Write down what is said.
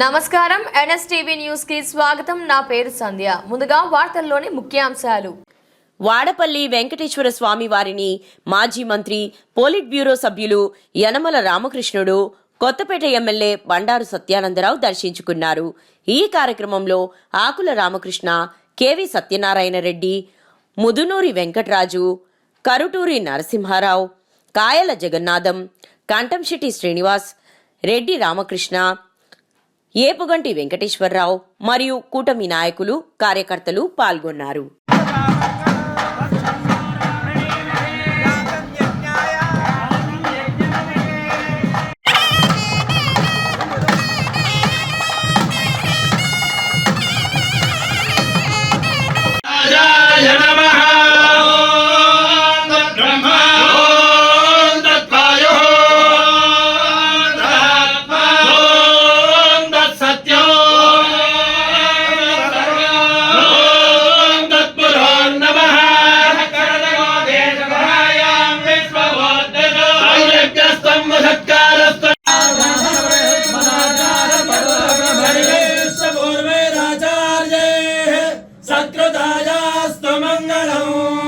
నమస్కారం NSTV news కి స్వాగతం. నా పేరు సంధ్య. ముందుగా వార్తల్లోని ముఖ్యాంశాలు. వాడపల్లి వెంకటేశ్వర స్వామి వారిని మాజీ మంత్రి, పోలిట్ బ్యూరో సభ్యులు యనమల రామకృష్ణుడు, కొత్తపేట ఎమ్మెల్యే బండారు సత్యానందరావు దర్శించుకున్నారు. ఈ కార్యక్రమంలో ఆకుల రామకృష్ణ, కెవి సత్యనారాయణ రెడ్డి, ముదునూరి వెంకటరాజు, కరుటూరి నరసింహారావు, కాయల జగన్నాథం, కంఠంశెట్టి శ్రీనివాస్, రెడ్డి రామకృష్ణ, ఏపుగంటి వెంకటేశ్వరరావు మరియు కూటమి నాయకులు, కార్యకర్తలు పాల్గొన్నారు.